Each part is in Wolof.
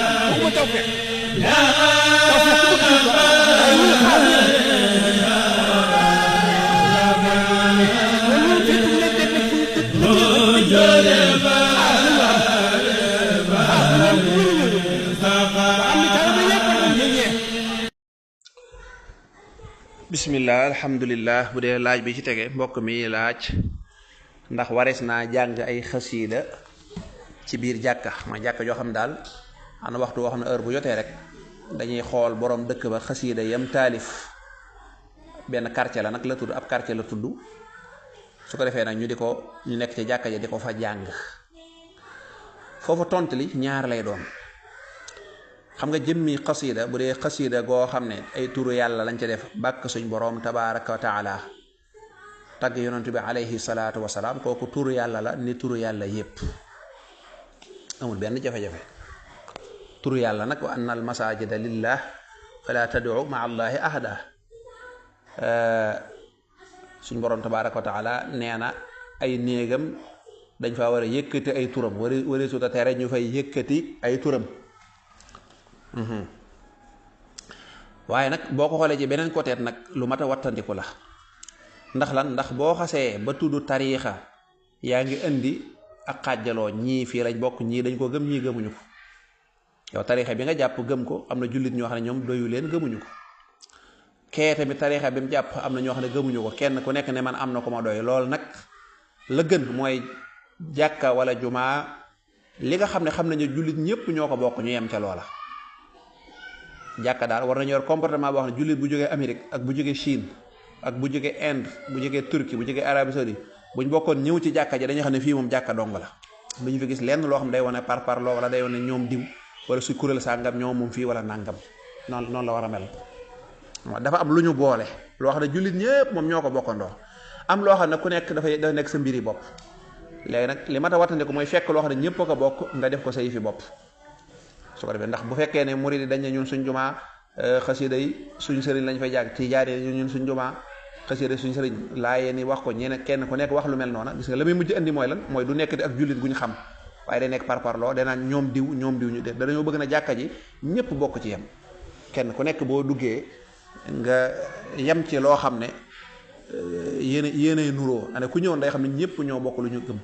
waxuma tawfeex bismillah alhamdulillah. bu dee laaj bi ci tege mbokk mi laaj ndax warees naa jàng ay xasiida ci biir jàkka mooy jàkka joo xam daal am na waxtu woo xam ne heure bu jotee rek dañuy xool borom dëkk ba xasiida yam taalif benn quartier la nag la tudd ab quartier la tudd su ko defee nag ñu nekk ci jàkka ja di ko fa jàng foofu tont li ñaar lay doon. xam nga jëmmi xasiida bu dee xasiida goo xam ne ay turu yàlla lañ ca def bàkk suñ boroom tabaaraka wa taala tagg yonent bi alayhi salaatu wasalaam kooku turu yàlla la ni turu yàlla yépp amul benn jafe-jafe. turu yàlla nag wa anna al masajida lillah fala tad'u ma allahi ahada suñ boroom tabaaraka wa taala nee na ay néegam dañ faa war a yëkkati ay turam wari suuta tere ñu fay yëkkati ay turam. waaye nag boo ko xoolee ci beneen côté nag lu mat a wattandiku la ndax lan ndax boo xasee ba tudd tariixa yaa ngi indi ak xàjjaloo ñii fii lañ bokk ñii dañ ko gëm ñii gëmuñu ko. yow tariixa bi nga jàpp gëm ko am na jullit ñoo xam ne ñoom doyu leen gëmuñu ko kee tamit tariixa bi mu jàpp am na ñoo xam ne gëmuñu ko kenn ku nekk ne man am na ko ma doy lool nag la gën mooy jàkka wala jumaa li nga xam ne jullit ñëpp ñoo ko bokk ñu yem ca loola. jàkka daal war nañu yor comportement boo xam ne jullit bu jógee Amérique ak bu jógee Chine ak bu jógee Inde bu jógee Turquie bu jógee Arabie Saoudite buñ bokkoon ñëw ci jàkka ja dañuy xam ne fii moom jàkka dong la lu ñu fi gis lenn loo xam day wane par loo wala day wane ñoom diw wala su kuréel sàngam ñoom moom fii wala nàngam noonu la war a mel. dafa am lu ñu boole loo xam ne jullit ñëpp moom ñoo ko bokkandoo am loo xam ne ku nekk dafa nekk sa mbiri bopp léegi nag li mat a wattandiku mooy fekk loo xam ne ñëpp a ko bokk nga def ko sa yëfi bopp. su ko defee ndax bu fekkee ne murid yi dañ ne ñun suñ jumaa xasida yi suñ sëriñ lañ fay jàng tijaan yi ñun suñ jumaa xasida suñ sëriñ laayeen yi wax ko ñeneen kenn ku nekk wax lu mel noona gis nga la muy mujj andi mooy lan mooy du nekkati ak jullit gu ñu xam waaye day nekk parparloo danaan ñoom diw ñu def dañoo bëgg na jàkka ji ñëpp bokk ci yem kenn ku nekk boo duggee nga yem ci loo xam ne yéenay nuroo ane ku ñëwoon day xam ne ñëpp ñoo bokk lu ñu gëm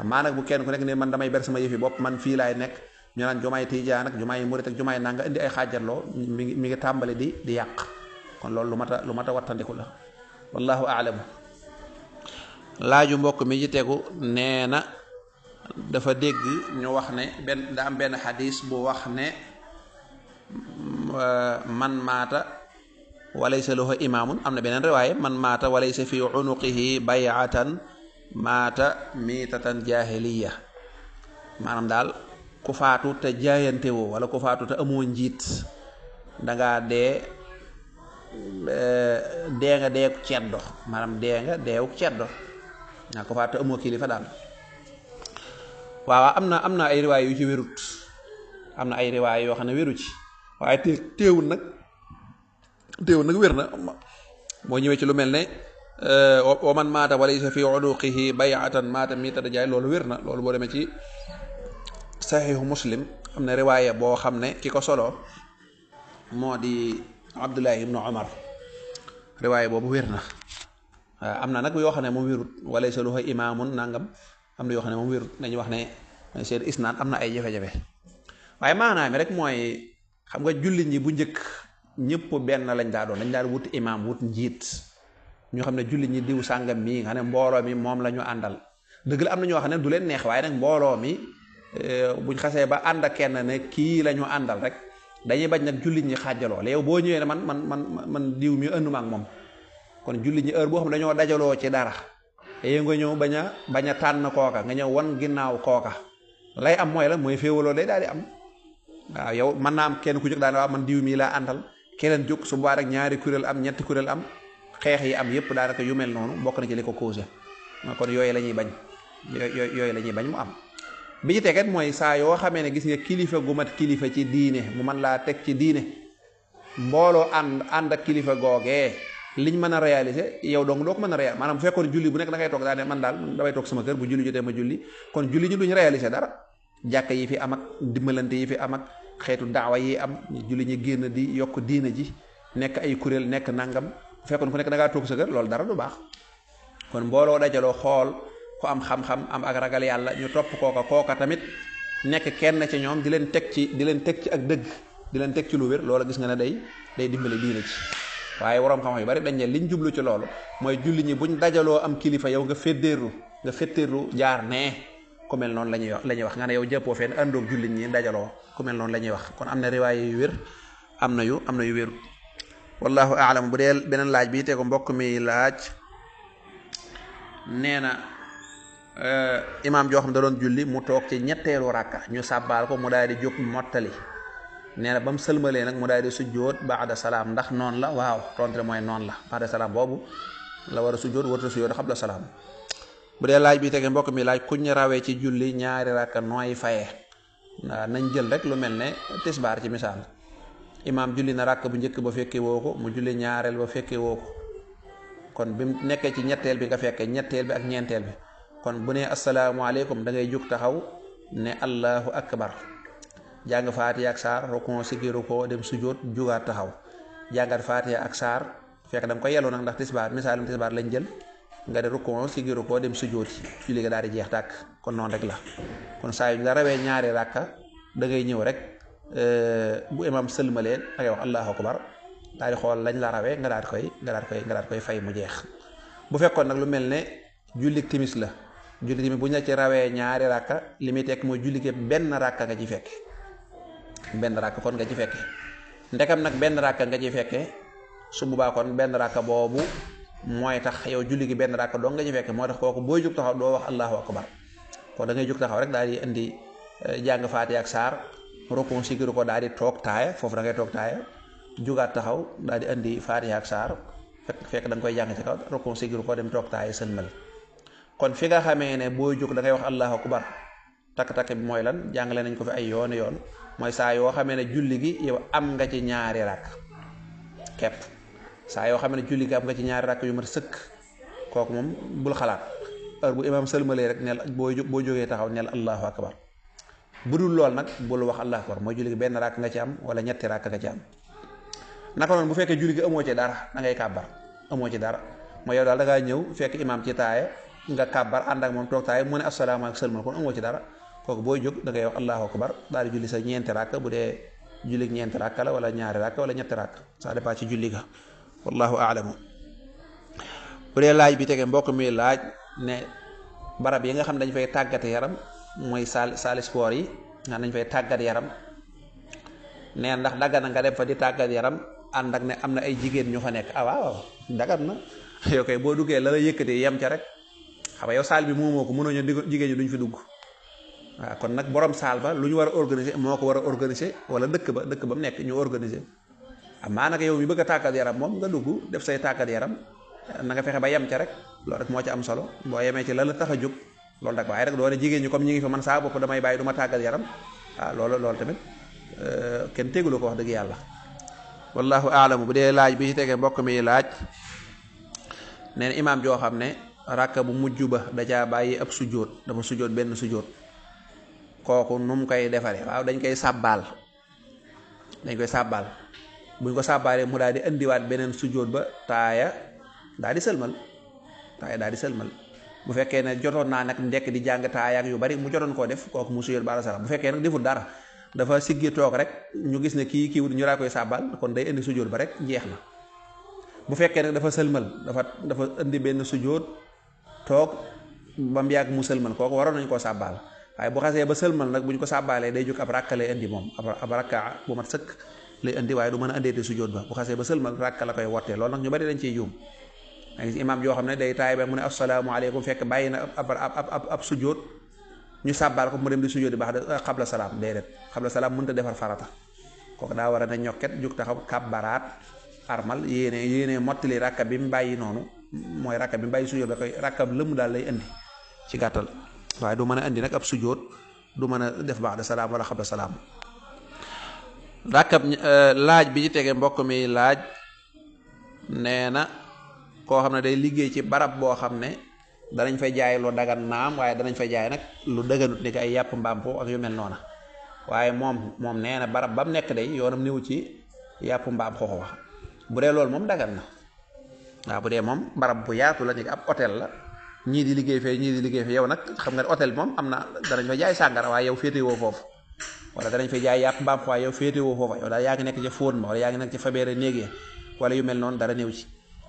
maanaam bu kenn ku nekk ne man damay ber sama yëfi bopp man fii laay nekk ñu naan jumaay tijaan ak jumaay murit ak jumaay nanga indi ay xaajaloo mi ngi tàmbali di yàq kon loolu lu mat a wattandiku la wallahu a'lam. laaju mbokk mi ci tegu nee na dafa dégg ñu wax ne da am benn xadis bu wax ne man maata walaysa lahu imaamun am na beneen riwaaye man maata walaysa fi unuqihi bay'atan maata miitatan jaahiliya maanaam daal ku faatu te jaayante woo wala ku faatu te amoo njiit dangaa dee nga deeku ceddo maanaam deewu ceddo ku faatu te amoo kilifa daal. waaw am na ay riwaay yu ci wérut am na ay riwaay yoo xam ne wéru ci waaye teewul nag wér na boo ñëwee ci lu mel ne wa man maata walaysa fi unuqihi bay'atan maata miitata jaay loolu wér na loolu boo demee ci saxiixu muslim am na riwaaya boo xam ne ki ko solo moo di Abdullah ibnu Umar riwaaya boobu wér na am na nag yoo xam ne moom wérut walaysa lahu imaamun nangam am na yoo xam ne moom wérut dañuy wax ne seen isnaad am na ay jafe-jafe waaye maanaam rek mooy xam nga jullit ñi bu njëkk ñëpp benn lañ daa doon dañ daan wut imaam wut njiit ñoo xam ne jullit ñi diw sàngam mii nga xam ne mbooloo mi moom la ñu àndal dëgg la am na ñoo xam ne du leen neex waaye nag mbooloo mi buñ xasee ba ànd ak kenn ne kii la ñu àndal rek dañuy bañ nag jullit ñi xaajaloo la yow boo ñëwee ne man diw mi ënduma ak moom kon jullit ñi heure boo xam ne dañoo dajaloo ci dara yow nga ñëw bañ a tànn kooka nga ñëw wan ginnaaw kooka lay am mooy la mooy féewaloo day daal di am waaw yow mën naa am kenn ku jóg daane waaw man diw mii laa àndal keneen jóg su boobaa rek ñaari kuréel am ñetti kuréel am xeex yi am yépp daanaka yu mel noonu bokk na ci li ko causé kon yooyu la ñuy bañ yooyu la ñuy bañ mu am. bi ci teget mooy saa yoo xamee ne gis nga kilifa gu mat kilifa ci diine mu mën laa teg ci diine mbooloo ànd ak kilifa googee liñ mën a réaliser yow donc doo ko mën a réaliser maanaam bu fekkoon julli bu nekk da ngay toog daa ne man daal damay toog sama kër bu julli jotee ma julli kon julli ñu duñu réaliser dara jàkka yi fi am ak dimbalante yi fi am ak xeetu daawa yi am julli ñi génn di yokk diina ji nekk ay kuréel nekk nangam bu fekkoon ku nekk da ngaa toog sa kër loolu dara du baax. kon mbooloo dajaloo xool ku am xam-xam am ak ragal yàlla ñu topp kooka tamit nekk kenn ci ñoom di leen teg ci ak dëgg di leen teg ci lu wér loola gis nga ne day dimbale diina ci. waaye waroom xam-xam yu bari dañ ne liñ jublu ci loolu mooy julli ñi buñ dajaloo am kilifa yow nga féttéerlu jaar nee ku mel noonu la ñuy wax nga ne yow jàppoo fenn àndoog julli ñi dajaloo ku mel noonu la ñuy wax kon am na riwaaye yu wér am na yu wéru wallahu aalam. bu dee beneen laaj bi te ko mbokk mi laaj nee na imaam joo xam da doon julli mu toog ci ñetteelu rakka ñu sàbbaal ko mu daal di jóg mottali nee na ba mu sëlmalee nag mu daal di sujjóot baada salaam ndax noonu la waaw tontu mooy noonu la baada salaam boobu la war a sujjóot warta sujjóot xabla salaam. bu dee laaj bi tege mbokk mi laaj kuñ rawee ci julli ñaari rakka nooy fayee waaw nañ jël rek lu mel ne tisbaar ci misaal imaam julli na rakk bu njëkk ba fekke woo ko mu julli ñaareel ba fekke woo ko kon bi mu nekkee ci ñetteel bi nga fekkee ñetteel bi ak ñeenteel bi kon bu ne asalaamaaleykum da ngay jug taxaw ne allahu akbar jàng faatiha ak saar rukon sigiru ko dem sujjóot jugaat taxaw jàngat faatiha ak saar fekk da nga koy yelloo nag ndax tisbaar misaalum tisbaar lañ jël nga de rukon sigiru ko dem sujjóoti julli ga daal di jeex tàkk kon noonu rek la kon saa yu nga rawee ñaari rakka da ngay ñëw rek bu imam sëlmalee da ngay wax allahu akbar daal di xool lañ la rawee nga daal koy fay mu jeex. bu fekkoon nag lu mel ne jullik timis la julli timis bu ñu la ci rawee ñaari rakka li muy tekk mooy julli benn rakka nga ci fekke benn rakka kon nga ci fekke ndekam nag benn rakka nga ci fekke su boobaa kon benn rakka boobu mooy tax yow julli gi benn rakka doo nga ci fekke moo tax kooku booy jóg taxaw doo wax allahu akbar kon da ngay jóg taxaw rek daal di indi jàng faatiha ak saar rukun sigiru ko daal di toog taaya foofu da ngay toog taaya jugaat taxaw daal di indi faatiha ak saar fekk da nga koy jàng ci kaw rukun sigiru ko dem toog taaya sëlmal. kon fi nga xamee ne booy jóg da ngay wax allahu akbar takk-takk bi mooy lan jàngale nañ ko fi ay yoon mooy saa yoo xamee ne julli gi yow am nga ci ñaari rakk kepp saa yoo xamee ne julli gi am nga ci ñaari rakk yu mat sëkk kooku moom bul xalaat heure bu imaam sëlmalee rek neel boo jógee taxaw neel allahu akbar bu dul lool nag bul wax allahu akbar mooy julli gi benn rakk nga ci am wala ñetti rakk nga ci am. naka noonu bu fekkee julli gi amoo ci dara da ngay kàbbar amoo ci dara mooy yow daal da ngaa ñëw fekk imaam ci taaya nga kàbbar ànd ak moom toog taaya mu ne asalaamaaleykum sëlmal kon amoo ci dara kooku booy jóg da ngay wax allahu akbar daal di julli sa ñeenti rakk bu dee julli ñeenti rakk la wala ñaari rakk wala ñetti rakk ça dépend ci julli ga wallahu aalamu. bu dee laaj bi tege mbokk mi laaj ne barab yi nga xam dañ fay tàggat yaram mooy salle sport yi nga dañ fay tàggat yaram nee ndax daggan na nga dem fa di tàggat yaram ànd ak ne am na ay jigéen ñu fa nekk waaw dagan na yow kay boo duggee la la yëkkati yem ca rek xam nga yow saal bi moomoo ko mënoo ñu jigéen ñi duñ fi dugg waaw kon nag borom saal ba lu ñu war a organiser moo ko war a organiser wala dëkk ba mu nekk ñu organiser amaa nag yow mi bëgg a tàggat yaram moom nga dugg def say tàggat yaram na nga fexe ba yem ca rek loolu rek moo ci am solo boo yemee ci la tax a jóg loolu nag waaye rek doone jigéen ñi comme ñi ngi fa man saa bopp damay bàyyi du ma tàggat yaram loolu tamit kenn teguloo ko wax dëgg yàlla wallahu aalamu. bu dee laaj bi ci tege mbokk mi laaj nee na imaam joo xam ne rakka bu mujj ba da caa bàyyi ab sujjóot dafa sujjóot benn sujjóot kooku nu mu koy defaree waaw dañ koy sàbbaal buñ ko sàbbaalee mu daal di indiwaat beneen sujjóot ba taaya daal di sëlmal bu fekkee ne jotoon naa nag ndekk di jàng taaya ak yu bari mu jotoon koo def kooku mu sujjóot baada salaam bu fekkee nag deful dara dafa siggi toog rek ñu gis ne kii wut ñu daa koy sàbbaal kon day indi sujjóot ba rek jeex na. bu fekkee nag dafa sëlmal dafa indi benn sujjóot toog ba mu yàgg mu sëlmal kooku waroon nañ koo sàbbaal waaye bu xasee ba sëlmal nag bu ñu ko sàbbaalee day jóg ab rakka lay indi moom ab rakka bu mat sëkk lay indi waaye du mën a indeeti sujjóot ba bu xasee ba sëlmal rakka la koy wottee loolu nag ñu bari dañ ciy juum da gis imaam yoo xam ne day taay ba mu ne asalaamaaleykum fekk bàyyi na ab sujjóot ñu sàbbaal ko mu dem di sujjóot di baax de xabla salaam déedéet xabla salaam mënut a defar farata kooku daa war a ne ñokket jóg taxaw kàbbaraat armal yéene mottali rakka bi mu bàyyi noonu mooy rakka bi mu bàyyi sujjóot ba koy rakka lëmm daal lay indi ci gàttal waaye du mën a indi nag ab sujjóot du mën a def baax de salaam wala xabla salaam. rakkab laaj bi ci tege mbokk mi laaj nee na koo xam ne day liggéey ci barab boo xam ne danañ fay jaay lu dagan naam waaye danañ fay jaay nag lu dëgganut ni ko ay yàpp mbaam ko ak yu mel noona waaye moom nee na barab ba mu nekk day yoonam néew ci yàpp mbaam xuux wax bu dee loolu moom dagan na waaw bu dee moom barab bu yaatu la ni ab hôtel la ñii di liggéey fee ñii di liggéey fee yow nag xam nga ne hôtel bi moom am na danañ fa jaay sàngara waaye yow féetewoo foofu wala danañ fa jaay yàpp mbaam xuux waaye yow féetewoo foofa yow daal yaa ngi nekk ca fóon ma wala yaa ngi nekk ca fabeere néegee wala yu mel noonu dara néew ci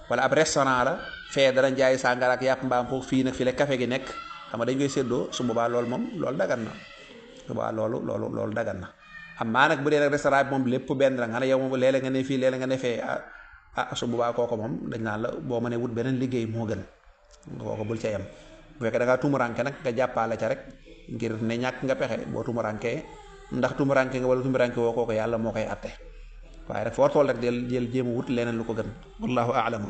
wala ab restaurant la fee danañ jaay sàngara ak yàpp mbaam xuux fii nag fii la café gi nekk xam nga dañ koy séddoo su boobaa loolu moom loolu dagan na su boobaa loolu dagan na am maa nag bu dee nag restaurant bi moom lépp benn la nga ne yow moom léeg-léeg nga ne fii léeg-léeg nga ne fee su boobaa kooku moom dañ naan la boo mënee wut beneen liggéey moo gën kooku bul ca yem bu fekkee da ngaa tumuranke nag nga jàppaale ca rek ngir ne ñàkk nga pexe boo tumurankee ndax tumuranke nga wala tumuranke woo kooku yàlla moo koy atte waaye rek foo tool rek del jéem a wut leneen lu ko gën wallahu a'lam.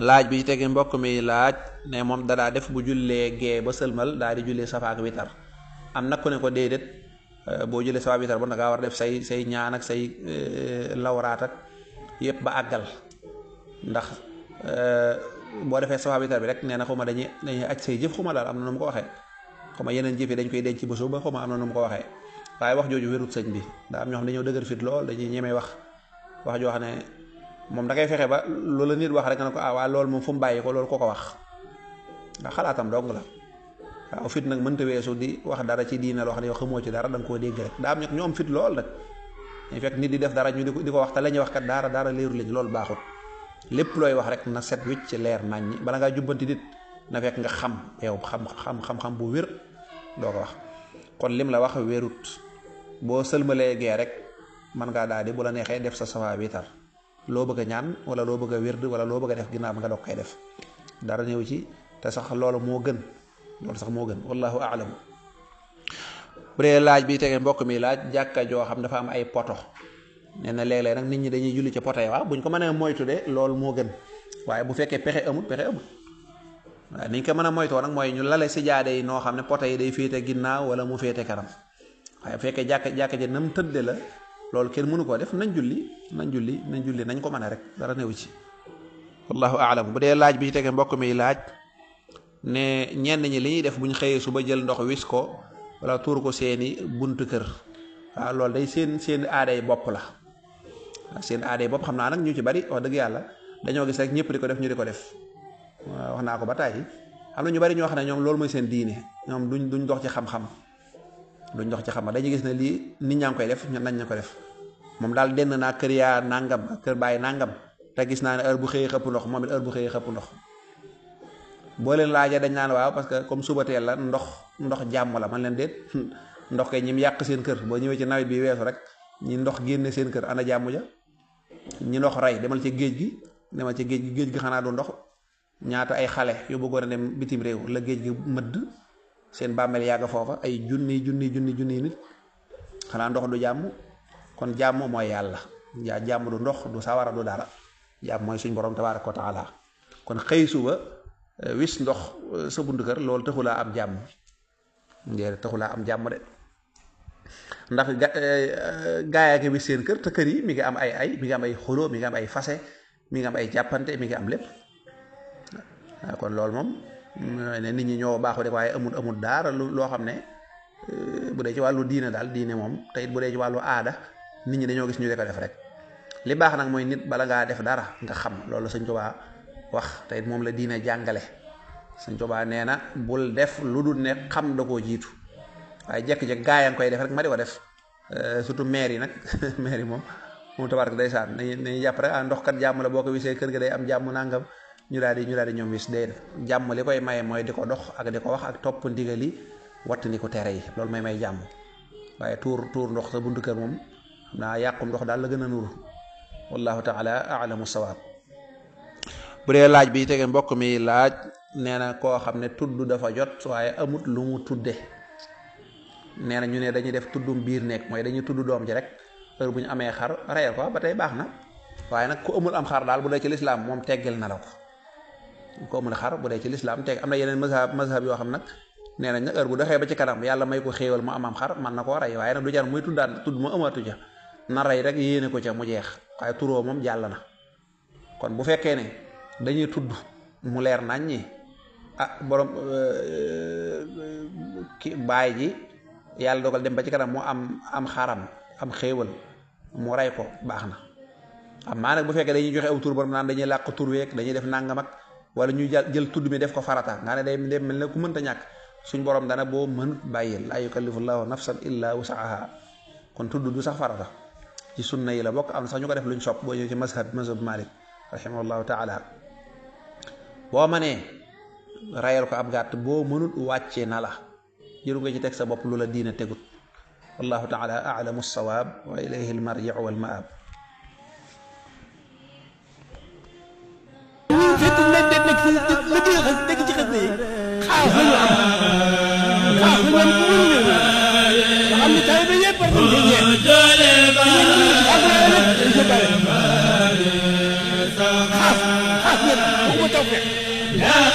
laaj bi ci tege mbokk mi laaj ne moom dadaa def bu jullee gee ba sëlmal daal di jullee safa ak witar am nag ku ne ko déedéet boo jullee safa witar ba da ngaa war a def say ñaan ak say lawraat ak yëpp ba àggal ndax boo defee safa witar bi rek nee na xuma dañuy aj say jëf xuma daal am na nu mu ko waxee xuma yeneen jëf yi dañ koy denc ba suba xuma am na nu mu ko waxee waaye wax jooju wérut sëñ bi daa am ñoo xam dañoo dëgër fit lool dañuy ñemee wax joo xam ne moom da ngay fexe ba loola nit wax rek nga ne ko waa loolu moom fu mu bàyyi ko loolu ko wax ndax xalaatam dong la waaw fit nag mënta weesu di wax dara ci diina loo xam ne yow xamoo ci dara da nga koo dégg rek daa am ñoo am fit lool nag ñu fekk nit di def dara ñu di ko wax te la ñuy wax kat dara leeru lañ loolu baaxut lépp looy wax rek na set wicc ci leer naññi bala ngaa jubbanti nit na fekk nga xam yow xam bu wér doo ko wax kon lim la wax wérut boo sëlmalee gee rek mën ngaa daal di bu la neexee def sa safa witar loo bëgg a ñaan wala loo bëgg a wérd wala loo bëgg a def ginnaaw nga doog koy def dara ñëw ci te sax loolu moo gën wallahu a'lam. bu dee laaj bi tege mbokk mi laaj jàkka joo xam dafa am ay poto nee na léeg-léeg nag nit ñi dañuy julli ci poto yi waaw buñ ko mënee moytu de loolu moo gën waaye bu fekkee pexe amut waaye niñ ko mën a moytoo nag mooy ñu lale si jaade yi noo xam ne poto yi day féete ginnaaw wala mu féete kanam waaye bu fekkee jàkka ji nam tëdde la loolu kenn mënu koo def nañ julli nañ ko mën a rek dara néew ci wallahu a'lam. bu dee laaj bi tege mbokk mi laaj ne ñenn ñi li ñuy def buñ xëyee suba jël ndox wis ko wala tuur ko seeni buntu kër waaw loolu day seen aaday bopp la seen aaday bopp xam naa nag ñu ci bari wax dëgg yàlla dañoo gis rek ñëpp di ko def ñu di ko def waaw wax naa ko ba tàyyi am na ñu bari ñoo xam ne ñoom loolu mooy seen diine ñoom duñ dox ci xam-xam dañuy gis ne lii nit ñaa ngi koy def nañ na ko def moom daal denn naa kër yaa nangam ak kër bàyyi nangam te gis naa ne heure bu xëyee xëpp ndox moom it heure bu xëyee xëpp ndox boo leen laajee dañ naan waaw parce que comme suba teel la ndox jàmm la man leen déet ndox kay ñi mu yàq seen kër boo ñëwee ci nawet bi weesu rek ñi ndox génne seen kër ana jàmm ja ñi ndox rey demal ci géej gi xanaa du ndox ñaata ay xale yu bëggoon a dem bitim réew la géej gi mëdd seen bàmmeel yàgg foofa ay junni nit xanaa ndox du jàmm kon jàmm mooy yàlla jàmm du ndox du sawara du dara jàmm mooy suñ borom tabaaraka wa taala kon xëy suba wis ndox sa buntu kër loolu taxulaa am jàmm de ndax gaaya ke wis seen kër te kër yi mi ngi am ay mi ngi am ay xuloo mi ngi am ay fase mi ngi am ay jàppante mi ngi am lépp kon loolu moom ne nit ñi ñoo baaxu de waaye amul daara loo xam ne bu dee ci wàllu diine daal diine moom te it bu dee ci wàllu aada nit ñi dañoo gis ñu de ko def rek li baax nag mooy nit bala ngaa def dara nga xam loolu Sëñ Tuubaa wax te it moom la diine jàngale Sëñ Tuubaa nee na bul def lu dul ne xam da koo jiitu waaye jekk-jekk gaa yaa ngi koy def rek ma di ko def surtout maire yi nag maire yi moom tabaaraka ndeysaan nañuy jàpp rek ndox kat jàmm la boo ko wisee kër ga day am jàmm nangam ñu daal di ñoom wis day def jàmm li koy maye mooy di ko dox ak di ko wax ak topp ndigal yi wattandi ko tere yi loolu may jàmm waaye tuur ndox sa buntu kër moom xam naa yàqum ndox daal la gën a nuru wallahu taala a'lamu sawaab. bu dee laaj bi tege mbokk mi laaj nee na koo xam ne tudd dafa jot waaye amut lu mu tudde nee na ñu ne dañuy def tuddum biir nekk mooy dañuy tudd doom ji rek heure bu ñu amee xar reyal ko ba tey baax na waaye nag ku amul am xar daal bu dee ci lislaam moom teggel na la ko amul xar bu dee ci lislaam teg am na yeneen mazhab yoo xam nag nee nañ nag heure bu doxee ba ci kanam yàlla may ko xéewal mu am xar man na koo rey waaye nag du jar muy tudd mu amatu ja na rey rek yéene ko ca mu jeex waaye turoo moom jàll na kon bu fekkee ne dañuy tudd mu leer nañ ñi borom ki baay ji yàlla dogal dem ba ci kanam moo am xaram am xéewal mu rey ko baax na. xam maa nag bu fekkee dañuy joxe aw tur borom naan dañuy làq tur week dañuy def nangam ak wala ñuy jël tudd mi def ko farata nga ne day mel ne ku mënta ñàkk suñ borom dana boo mënut bàyyil laa yukallifu llaahu nafsan illa wusaha kon tudd du sax farata ci sunna yi la bokk am sax ñu ko def luñ sopp boo ñëw ci mazhab Malik rahimahullahu taala boo mënee rayal ko ab gàtt boo mënut wàcce na la jëru nga ci teg sa bopp lu la diina tegut wallahu taala a'lamu as-sawaab wa ilayhi al-marji'u wal ma'aab. لا